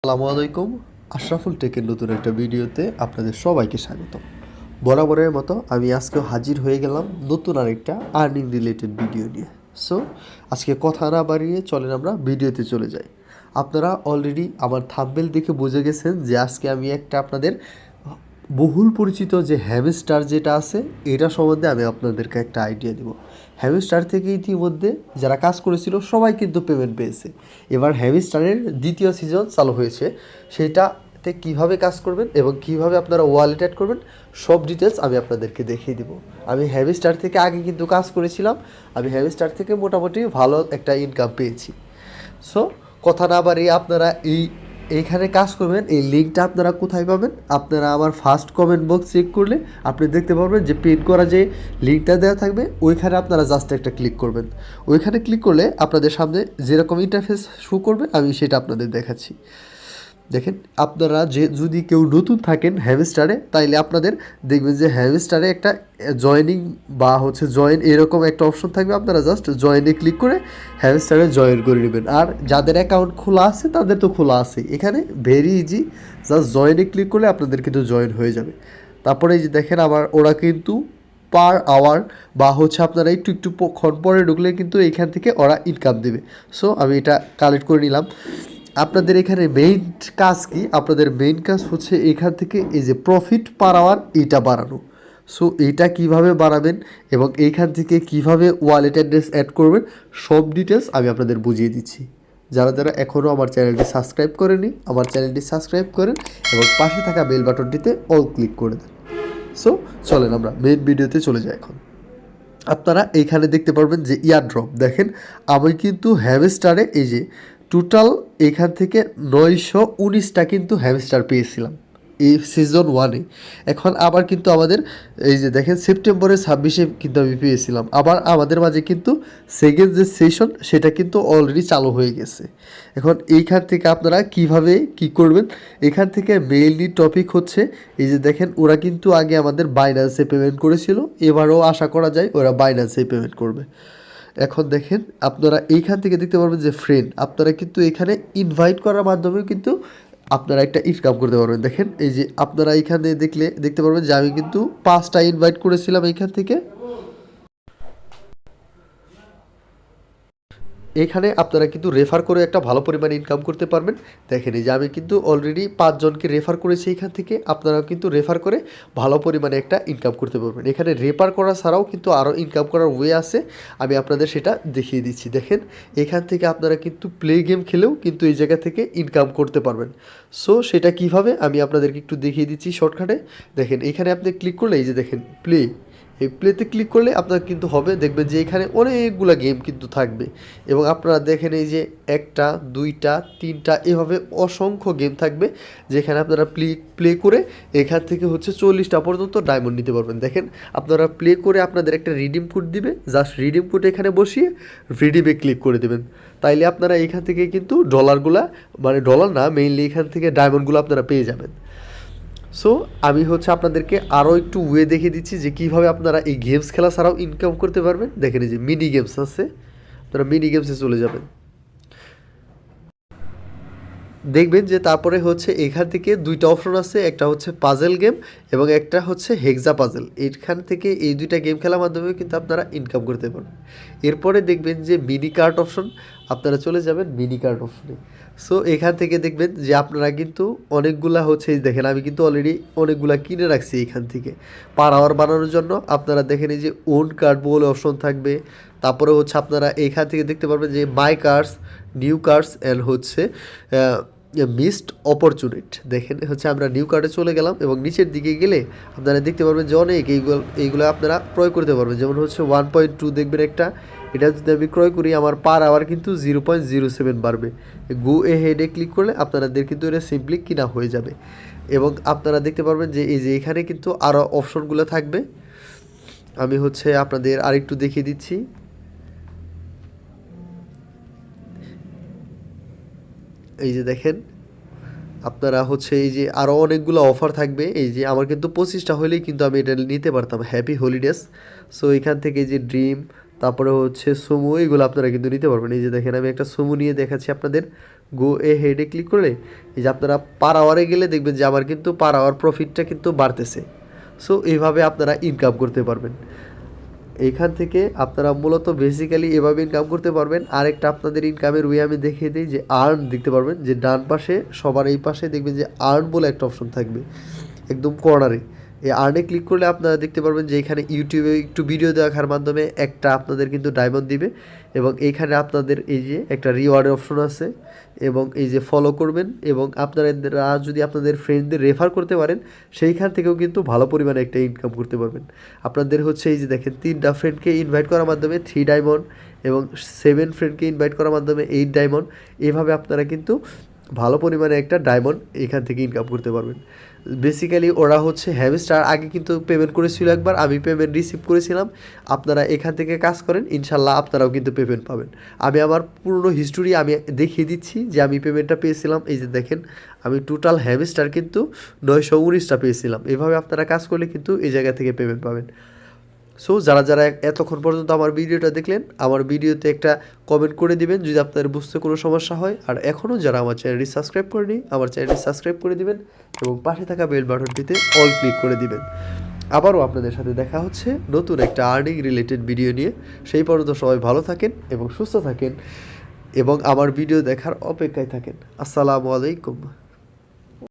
আসসালামু আলাইকুম। আশরাফুল টেকের নতুন একটা ভিডিওতে আপনাদের সবাইকে স্বাগত। বরাবরের মতো আমি আজকেও হাজির হয়ে গেলাম নতুন আরেকটা আর্নিং রিলেটেড ভিডিও নিয়ে। সো আজকে কথা না বাড়িয়ে চলেন আমরা ভিডিওতে চলে যাই। আপনারা অলরেডি আমার থাম্বনেল দেখে বুঝে গেছেন যে আজকে আমি একটা আপনাদের বহুল পরিচিত যে হ্যামস্টার যেটা আছে এটা সম্বন্ধে আমি আপনাদেরকে একটা আইডিয়া দেব। হ্যামস্টার থেকে ইতিমধ্যে যারা কাজ করেছিল সবাই কিন্তু পেমেন্ট পেয়েছে। এবার হ্যামস্টারের দ্বিতীয় সিজন চালু হয়েছে, সেটাতে কিভাবে কাজ করবেন এবং কিভাবে আপনারা ওয়ালেট অ্যাড করবেন সব ডিটেলস আমি আপনাদেরকে দেখিয়ে দেবো। আমি হ্যামস্টার থেকে আগে কিন্তু কাজ করেছিলাম, আমি হ্যামস্টার থেকে মোটামুটি ভালো একটা ইনকাম পেয়েছি। সো কথা না বাড়িয়ে আপনারা এইখানে কাজ করবেন। এই লিঙ্কটা আপনারা কোথায় পাবেন? আপনারা আমার ফার্স্ট কমেন্ট বক্স চেক করলে আপনি দেখতে পারবেন যে পিন করা যে লিঙ্কটা দেওয়া থাকবে ওইখানে আপনারা জাস্ট একটা ক্লিক করবেন। ওইখানে ক্লিক করলে আপনাদের সামনে যেরকম ইন্টারফেস শো করবে আমি সেটা আপনাদের দেখাচ্ছি। দেখেন, আপনারা যদি কেউ নতুন থাকেন হ্যামস্টারে তাইলে আপনাদের দেখবেন যে হ্যামস্টারে একটা জয়েনিং বা জয়েন এরকম একটা অপশন থাকবে। আপনারা জাস্ট জয়েনে ক্লিক করে হ্যামস্টারে জয়েন করে নেবেন। আর যাদের অ্যাকাউন্ট খোলা আছে তাদের তো খোলা আছে, এখানে ভেরি ইজি, জাস্ট জয়েনে ক্লিক করলে আপনাদের কিন্তু জয়েন হয়ে যাবে। তারপরে এই যে দেখেন ওরা কিন্তু পার আওয়ার বা আপনারা একটু ক্ষণ পরে ঢুকলে কিন্তু এইখান থেকে ওরা ইনকাম দেবে। সো আমি এটা কালেক্ট করে নিলাম। আপনাদের এখানে মেইন কাজ কি? আপনাদের মেইন কাজ হচ্ছে এখান থেকে এই যে প্রফিট পার আওয়ার এইটা বাড়ানো। সো এইটা কিভাবে বাড়াবেন এবং এইখান থেকে কিভাবে ওয়ালেট অ্যাড্রেস অ্যাড করবেন সব ডিটেলস আমি আপনাদের বুঝিয়ে দিচ্ছি। যারা যারা এখনও আমার চ্যানেলটি সাবস্ক্রাইব করেনি আমার চ্যানেলটি সাবস্ক্রাইব করেন এবং পাশে থাকা বেল বাটনটিতে অল ক্লিক করে দেন। সো চলেন আমরা মেইন ভিডিওতে চলে যাই। এখন আপনারা এইখানে দেখতে পারবেন যে ইয়ারড্রপ। দেখেন, আমি কিন্তু হ্যামস্টারে এই যে টোটাল এখান থেকে 919টা কিন্তু হ্যামস্টার পেয়েছিলাম এই সিজন 1-এ। এখন আবার কিন্তু আমাদের এই যে দেখেন সেপ্টেম্বরের 26-এ কিন্তু আমি পেয়েছিলাম। আবার আমাদের মাঝে কিন্তু সেকেন্ড যে সেশন সেটা কিন্তু অলরেডি চালু হয়ে গেছে। এখন এইখান থেকে আপনারা কিভাবে কি করবেন, এখান থেকে মেইনলি টপিক হচ্ছে এই যে দেখেন ওরা কিন্তু আগে আমাদের বাইন্যান্সে পেমেন্ট করেছিল, এবারও আশা করা যায় ওরা বাইন্যান্সে পেমেন্ট করবে। এখন দেখেন আপনারা এইখান থেকে দেখতে পারবেন যে ফ্রেন্ড, আপনারা কিন্তু এখানে ইনভাইট করার মাধ্যমেও কিন্তু আপনারা একটা ইনকাম করতে পারবেন। দেখেন এই যে আপনারা এইখানে দেখতে পারবেন যে আমি কিন্তু 5টা ইনভাইট করেছিলাম এইখান থেকে। এখানে আপনারা কিন্তু রেফার করে একটা ভালো পরিমাণে ইনকাম করতে পারবেন। দেখেন এই যে আমি কিন্তু অলরেডি 5 জনকে রেফার করেছি এখান থেকে, আপনারাও কিন্তু রেফার করে ভালো পরিমাণে একটা ইনকাম করতে পারবেন। এখানে রেফার করা ছাড়াও কিন্তু আরও ইনকাম করার ওয়ে আছে, আমি আপনাদের সেটা দেখিয়ে দিচ্ছি। দেখেন এখান থেকে আপনারা কিন্তু প্লে গেম খেলেও কিন্তু এই জায়গা থেকে ইনকাম করতে পারবেন। সো সেটা কিভাবে আমি আপনাদেরকে একটু দেখিয়ে দিচ্ছি শর্টকাটে। দেখেন এখানে আপনি ক্লিক করলে এই যে দেখেন প্লে, এই প্লেতে ক্লিক করলে আপনার কিন্তু হবে, দেখবেন যে এখানে অনেকগুলো গেম কিন্তু থাকবে এবং আপনারা দেখেন এই যে 1টা 2টা 3টা এভাবে অসংখ্য গেম থাকবে যেখানে আপনারা প্লে করে এখান থেকে 40টা পর্যন্ত ডায়মন্ড নিতে পারবেন। দেখেন আপনারা প্লে করে আপনাদের একটা রিডিম কোড দিবে, জাস্ট রিডিম কোড এখানে বসিয়ে রিডিমে ক্লিক করে দেবেন। তাইলে আপনারা এখান থেকে কিন্তু ডলারগুলা, মানে ডলার না মেইনলি এখান থেকে ডায়মন্ডগুলো আপনারা পেয়ে যাবেন। সো আমি আপনাদেরকে আরও একটু ওয়ে দেখিয়ে দিচ্ছি যে কীভাবে আপনারা এই গেমস খেলা ছাড়াও ইনকাম করতে পারবেন। দেখেন এই যে মিনি গেমস আছে, আপনারা মিনি গেমসে চলে যাবেন। দেখবেন যে তারপরে এখান থেকে 2টা অপশন আছে, একটা পাজেল গেম এবং একটা হেক্সা পাজেল। এইখান থেকে এই 2টা গেম খেলার মাধ্যমে কিন্তু আপনারা ইনকাম করতে পারবেন। এরপরে দেখবেন যে মিনি কার্ট অপশন, আপনারা চলে যাবেন মিনি কার্ট অপশনে। সো এখান থেকে দেখবেন যে আপনারা কিন্তু অনেকগুলা দেখেন আমি কিন্তু অলরেডি অনেকগুলা কিনে রাখছি এখান থেকে পার আওয়ার বানানোর জন্য। আপনারা দেখেন এই যে ওন কার্ড বলে অপশন থাকবে, তারপরে আপনারা এইখান থেকে দেখতে পারবেন যে my cards, new cards and missed opportunity. দেখেন আমরা নিউ কার্ডে চলে গেলাম এবং নিচের দিকে গেলে আপনারা দেখতে পারবেন যে অনেক এইগুলো আপনারা ক্রয় করতে পারবেন। যেমন 1.2 দেখবেন একটা, এটা যদি আমি ক্রয় করি আমার পার আওয়ার কিন্তু 0.07 বাড়বে। গো এ হেডে ক্লিক করলে আপনাদের কিন্তু এটা সিম্পলি কিনা হয়ে যাবে এবং আপনারা দেখতে পারবেন যে এই যে এখানে কিন্তু আরও অপশনগুলো থাকবে। আমি আপনাদের আরেকটু দেখিয়ে দিচ্ছি। এই যে দেখেন আপনারা এই যে আরও অনেকগুলো অফার থাকবে। এই যে আমার কিন্তু 25টা হলেই কিন্তু আমি এটা নিতে পারতাম, হ্যাপি হলিডেজ। সো এখান থেকে যে ড্রিম, তারপরে হচ্ছে সুমো, এগুলো আপনারা কিন্তু নিতে পারবেন। এই যে দেখেন আমি একটা সুমো নিয়ে দেখাচ্ছি আপনাদের। গো এ হেডে ক্লিক করলে এই যে আপনারা পার আওয়ারে গেলে দেখবেন যে আমার কিন্তু পার আওয়ার প্রফিটটা কিন্তু বাড়তেছে। সো এইভাবে আপনারা ইনকাম করতে পারবেন। এইখান থেকে আপনারা মূলত বেসিক্যালি এভাবে ইনকাম করতে পারবেন। আরেকটা আপনাদের ইনকামের ওয়ে আমি দেখিয়ে দিই, যে আর্ন দেখতে পারবেন যে ডান পাশে সবার এই পাশে দেখবেন যে আর্ন বলে একটা অপশন থাকবে একদম কর্নারে। এই আর্নে ক্লিক করলে আপনারা দেখতে পারবেন যে এখানে ইউটিউবে একটু ভিডিও দেখার মাধ্যমে একটা আপনাদের কিন্তু ডায়মন্ড দিবে, এবং এইখানে আপনাদের এই যে একটা রিওয়ার্ডের অপশন আছে, এবং এই যে ফলো করবেন, এবং আপনারা যদি আপনাদের ফ্রেন্ডদের রেফার করতে পারেন সেইখান থেকেও কিন্তু ভালো পরিমাণে একটা ইনকাম করতে পারবেন। আপনাদের হচ্ছে এই যে দেখেন 3টা ফ্রেন্ডকে ইনভাইট করার মাধ্যমে 3 ডায়মন্ড, এবং 7 ফ্রেন্ডকে ইনভাইট করার মাধ্যমে 8 ডায়মন্ড। এভাবে আপনারা কিন্তু ভালো পরিমাণে একটা ডায়মন্ড এখান থেকে ইনকাম করতে পারবেন। বেসিক্যালি ওরা হচ্ছে হ্যামস্টার আগে কিন্তু পেমেন্ট করেছিল একবার, আমি পেমেন্ট রিসিভ করেছিলাম। আপনারা এখান থেকে কাজ করেন, ইনশাল্লাহ আপনারাও কিন্তু পেমেন্ট পাবেন। আমি আমার পুরনো হিস্টোরি আমি দেখিয়ে দিচ্ছি যে আমি পেমেন্টটা পেয়েছিলাম। এই যে দেখেন আমি টোটাল হ্যামস্টার কিন্তু 919টা পেয়েছিলাম। এভাবে আপনারা কাজ করলে কিন্তু এই জায়গা থেকে পেমেন্ট পাবেন। সো যারা যারা এতক্ষণ পর্যন্ত আমার ভিডিওটা দেখলেন, আমার ভিডিওতে একটা কমেন্ট করে দিবেন যদি আপনাদের বুঝতে কোনো সমস্যা হয়। আর এখনও যারা আমার চ্যানেলটি সাবস্ক্রাইব করেনি, আমার চ্যানেলটি সাবস্ক্রাইব করে দিবেন, এবং পাশে থাকা বেল বাটনটিতে অল ক্লিক করে দিবেন। আবারও আপনাদের সাথে দেখা হচ্ছে নতুন একটা আর্নিং রিলেটেড ভিডিও নিয়ে। সেই পর্যন্ত সবাই ভালো থাকেন এবং সুস্থ থাকেন, এবং আমার ভিডিও দেখার অপেক্ষায় থাকেন। আসসালামু আলাইকুম।